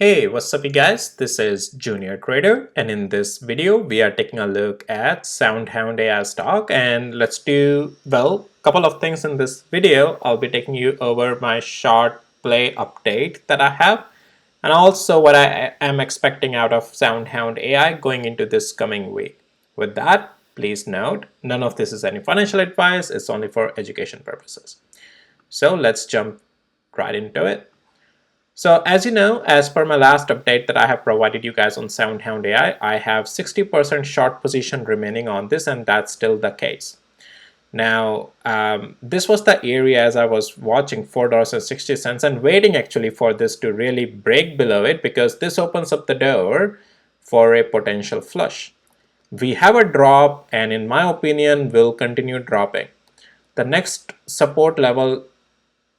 Hey, what's up you guys? This is Junior Trader, and in this video we are taking a look at Soundhound AI stock, and let's do, well, a couple of things in this video. I'll be taking you over my short play update that I have, and also what I am expecting out of Soundhound AI going into this coming week. With that, please note, none of this is any financial advice, it's only for education purposes. So let's jump right into it. So as you know, as per my last update that I have provided you guys on Soundhound AI, I have 60% short position remaining on this, and that's still the case. Now, this was the area as I was watching $4.60 and waiting actually for this to really break below it, because this opens up the door for a potential flush. We have a drop, and in my opinion, will continue dropping. The next support level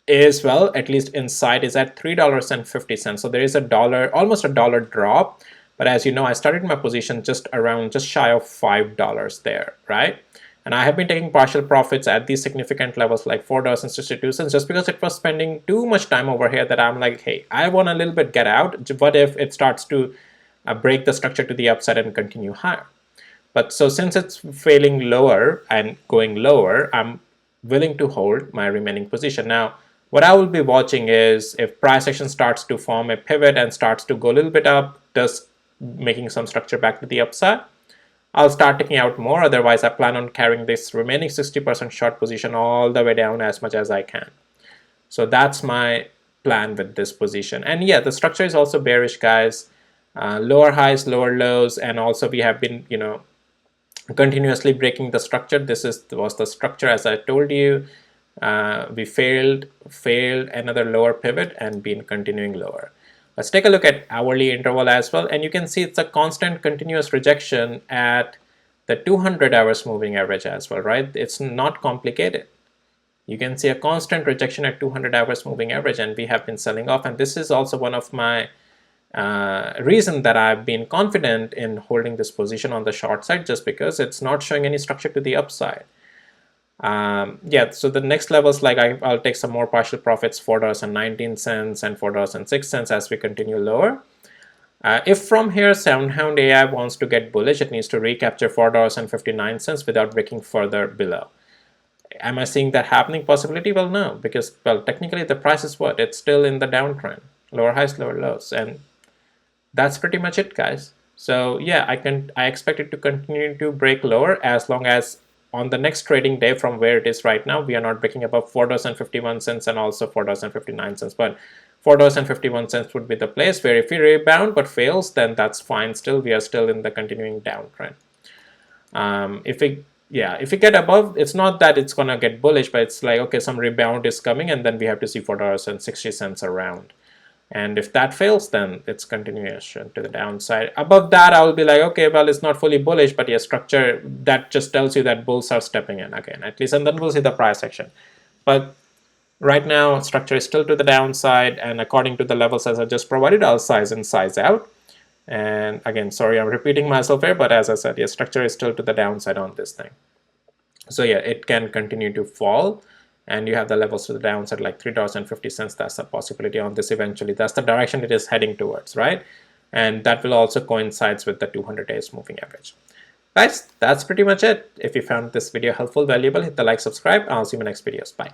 is, well, at least inside, is at $3.50. So there is a dollar, almost a dollar drop. But as you know, I started my position just shy of $5 there, right? And I have been taking partial profits at these significant levels like $4.62, just because it was spending too much time over here that I'm like, hey, I want a little bit get out. What if it starts to break the structure to the upside and continue higher? But so since it's failing lower and going lower, I'm willing to hold my remaining position. Now, what I will be watching is if price action starts to form a pivot and starts to go a little bit up, just making some structure back to the upside, I'll start taking out more. Otherwise, I plan on carrying this remaining 60% short position all the way down as much as I can. So that's my plan with this position. And yeah, the structure is also bearish, guys. Lower highs, lower lows, and also we have been, continuously breaking the structure. This was the structure, as I told you. We failed another lower pivot and been continuing lower. Let's take a look at hourly interval as well, and you can see it's a constant continuous rejection at the 200 hours moving average as well, right? It's not complicated. You can see a constant rejection at 200 hours moving average, and we have been selling off. And this is also one of my reason that I've been confident in holding this position on the short side, just because it's not showing any structure to the upside. Yeah, so the next levels, like I'll take some more partial profits, $4.19 and $4.06 as we continue lower. If from here Soundhound AI wants to get bullish, it needs to recapture $4.59 without breaking further below. Am I seeing that happening possibility? Well, no, because, well, technically the price is what? It's still in the downtrend. Lower highs, lower lows, and that's pretty much it, guys. So yeah, I expect it to continue to break lower as long as on the next trading day from where it is right now, we are not breaking above $4.51 and also $4.59. But $4.51 would be the place where if we rebound but fails, then that's fine. Still, we are still in the continuing downtrend. If we get above, it's not that it's gonna get bullish, but it's like, okay, some rebound is coming, and then we have to see $4.60 around. And if that fails, then it's continuation to the downside. Above that, I will be like, okay, well, it's not fully bullish, but yeah, structure, that just tells you that bulls are stepping in again, at least, and then we'll see the price action. But right now, structure is still to the downside, and according to the levels as I just provided, I'll size in, size out. And again, sorry, I'm repeating myself here, but as I said, yeah, structure is still to the downside on this thing. So yeah, it can continue to fall. And you have the levels to the downside like $3.50. That's a possibility on this eventually. That's the direction it is heading towards, right? And that will also coincide with the 200 days moving average. Guys, that's pretty much it. If you found this video helpful, valuable, hit the like, subscribe, and I'll see you in my next videos. Bye.